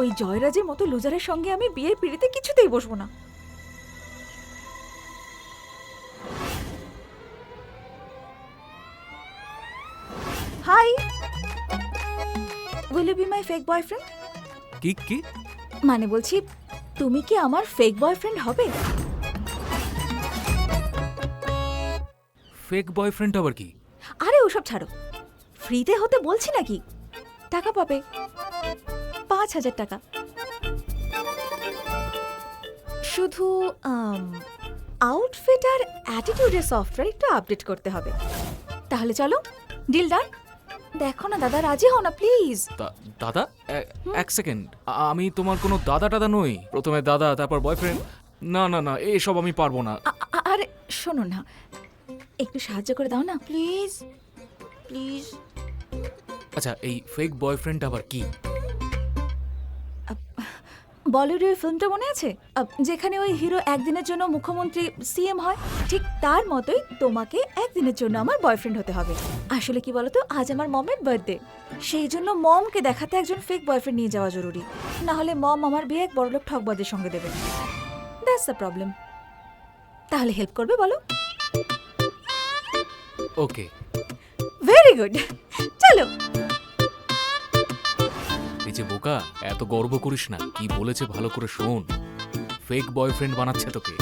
ওই জয়রাজের মতো লুজারের সঙ্গে আমি বিয়ের পিড়িতে কিছুতেই বসবো না। Hi, will you be my fake boyfriend? কি কি মানে বলছি, তুমি কি আমার ফেক বয়ফ্রেন্ড হবে? ফেক বয়ফ্রেন্ড আবার কি? আরে ওসব ছাড়ো, ফ্রিতে হতে বলছি নাকি। টাকা পাবে, 5,000 টাকা। শুধু আউটফিট আর অ্যাটিটিউডের সফটওয়্যার একটু আপডেট করতে হবে। তাহলে চলো, ডিল ডান। দেখো না দাদা, রাজি হও না প্লিজ। দাদা? এক সেকেন্ড, আমি তোমার কোনো দাদা টাদা নই। প্রথমে দাদা, তারপর বয়ফ্রেন্ড। না না না, এসব আমি পারবো না। আরে শোনো না, একটু সাহায্য করে দাও না প্লিজ প্লিজ। আচ্ছা, এই ফেক বয়ফ্রেন্ড আবার কি? বলিউডের ফিল্মটা মনে আছে, যেখানে ওই হিরো একদিনের জন্য মুখ্যমন্ত্রী সিএম হয়? ঠিক তার মতোই তোমাকে একদিনের জন্য আমার বয়ফ্রেন্ড হতে হবে। আসলে কি বলতো, আজ আমার মমের বার্থডে, সেই জন্য মমকে দেখাতে একজন ফেক বয়ফ্রেন্ড নিয়ে যাওয়া জরুরি। না হলে মম আমার বিয়ে এক বড়লোক ঠকবাজের সঙ্গে দেবে। That's the problem. তাহলে হেল্প করবে বলো? ওকে, ভেরি গুড, চলো। এই যে বোকা, এত গর্ব করিস না। কি বলেছে ভালো করে শোন। ফেক বয়ফ্রেন্ড বানাচ্ছে তোকে।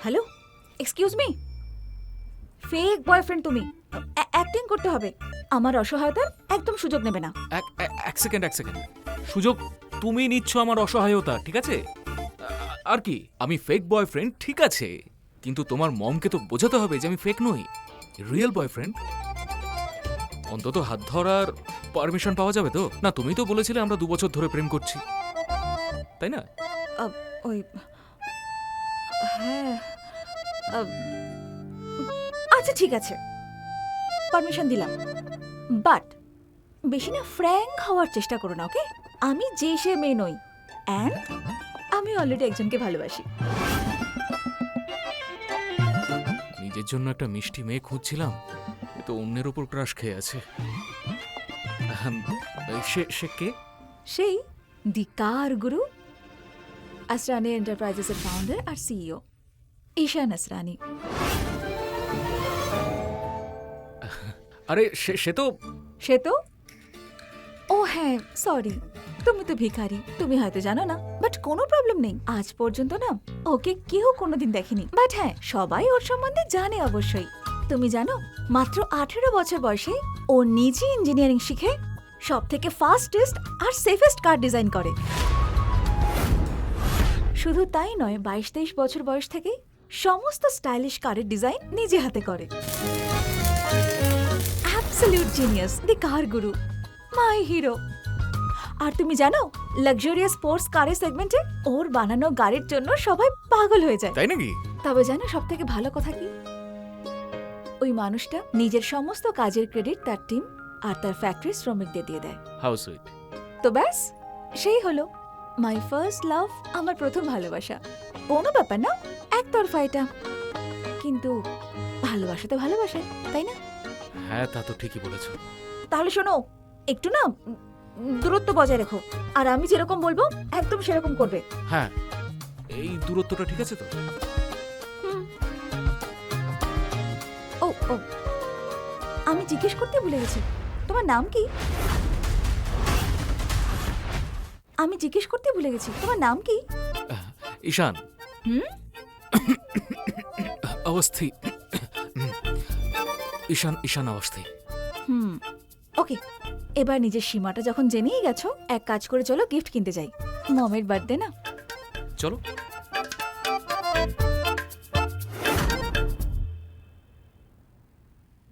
Hello, excuse me, fake boyfriend তুমি, অ্যাক্টিং করতে হবে। আমার অসহায়তার একদম সুযোগ নেবে না। এক সেকেন্ড। সুযোগ তুমি নিচ্ছ আমার অসহায়তা, ঠিক আছে? আর কি, আমি ফেক বয়ফ্রেন্ড ঠিক আছে, কিন্তু তোমার মমকে তো বোঝাতে হবে যে আমি ফেক নই, রিয়েল বয়ফ্রেন্ড। অন্তত হাত ধরার পারমিশন পাওয়া যাবে তো? না, তুমি তো বলেছিলে আমরা 2 বছর ধরে প্রেম করছি, তাই না? ওই হ্যাঁ, আচ্ছা ঠিক আছে, পারমিশন দিলাম, বাট বেশি না ফ্র্যাঙ্ক হওয়ার চেষ্টা করো না, ওকে? আমি যে সে মেয়ে নই, অ্যান্ড আমি অলরেডি একজনকে ভালোবাসি। নিজের জন্য একটা মিষ্টি মেয়ে খুঁজছিলাম, এ তো অন্যের ওপর ক্রাশ খেয়ে আছে। সে কে? সেই দি কার গুরু, আসরানি এন্টারপ্রাইজেসের ফাউন্ডার আর সিইও ঈশান আসরানি। আরে সে তো ও হ্যাঁ, সরি, তুমি তো ভিখারি, তুমি হয়তো জানো না, বাট কোনো প্রবলেম নেই। আজ পর্যন্ত না ওকে কেউ কোনোদিন দেখেনি, বাট হ্যাঁ, সবাই ওর সম্বন্ধে জানে অবশ্যই। তুমি জানো, মাত্র 18 বছর বয়সে ও নিজে ইঞ্জিনিয়ারিং শিখে সব থেকে ফাস্টেস্ট আর সেফেস্ট কার ডিজাইন করে। শুধু তাই নয়, 22-23 বছর বয়স থেকে সমস্ত স্টাইলিশ কারের ডিজাইন নিজে হাতে করে। অ্যাবসলিউট জিনিয়াস, দি কার গুরু, মাই হিরো। আর তুমি জানো, লাক্সারিয়াস স্পোর্টস কারের সেগমেন্টে ওর বানানো গাড়ির জন্য সবাই পাগল হয়ে যায়। তাই নাকি? তবে জানো সব থেকে ভালো কথা কি? ওই মানুষটা নিজের সমস্ত কাজের ক্রেডিট তার টিম আর তার ফ্যাক্টরি শ্রমিকদের দিয়ে দেয়। How sweet. তো ব্যাস, সেই হলো মাই ফার্স্ট লাভ, আমার প্রথম ভালোবাসা। কোনো ব্যাপার না, একতরফা এটা, কিন্তু ভালোবাসা তো ভালোবাসা, তাই না? হ্যাঁ, তা তো ঠিকই বলেছ। তাহলে শোনো, একটু না দূরত্ব বজায় রেখো, আর আমি যেরকম বলবো একদম সেরকম করবে। হ্যাঁ, এই দূরত্বটা ঠিক আছে তো? ও ও, আমি জিজ্ঞেস করতে ভুলে গেছি, তোমার নাম কি? আমি জিজ্ঞেস করতে ভুলে গেছি, তোমার নাম কি? ঈশান। হুম, অবস্থি। ঈশান অবস্থি। ওকে, এবার নিজের সীমাটা যখন জেনেই গেছো, এক কাজ করে চলো গিফট কিনতে যাই। মমের বার্থডে না? চলো।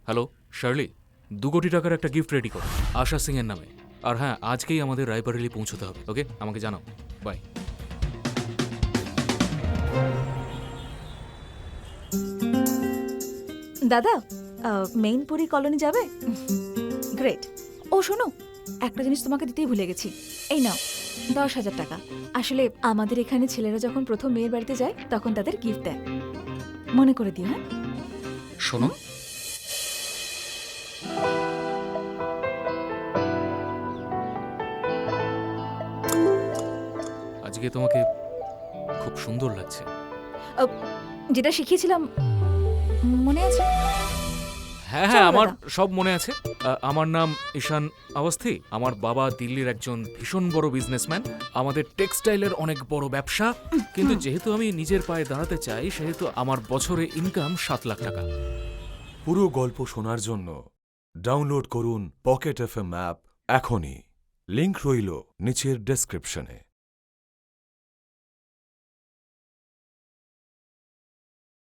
হ্যালো শার্লি, 2 কোটি টাকার একটা গিফট রেডি করো আশা সিং এর নামে। আর হ্যাঁ, আজকেই আমাদের রায়বারেলি পৌঁছতে হবে। ওকে, আমাকে জানাও। বাই। দাদা, মেইনপুরি কলোনি যাবে? গ্রেট। ও শোনো, একটা জিনিস তোমাকে দিতেই ভুলে গেছি। এই নাও 10,000 টাকা। আসলে আমাদের এখানে ছেলেরা যখন প্রথম মেয়ের বাড়িতে যায় তখন তাদের গিফট দেয়, মনে করে দিও। হ্যাঁ, শোনো, আজকে তোমাকে খুব সুন্দর লাগছে। যেটা শিখিয়েছিলাম মনে আছে? হ্যাঁ হ্যাঁ, চলো আমার দাদা। সব মনে আছে। আমার নাম ঈশান আওয়াস্থি। আমার বাবা দিল্লির একজন ভীষণ বড় বিজনেসম্যান। আমাদের টেক্সটাইলের অনেক বড় ব্যবসা। কিন্তু যেহেতু আমি নিজের পায়ে দাঁড়াতে চাই, সেহেতু আমার বছরে ইনকাম 7 লাখ টাকা। পুরো গল্প শোনার জন্য ডাউনলোড করুন পকেট এফএম অ্যাপ এখনই। লিংক রইল নিচের ডেসক্রিপশনে।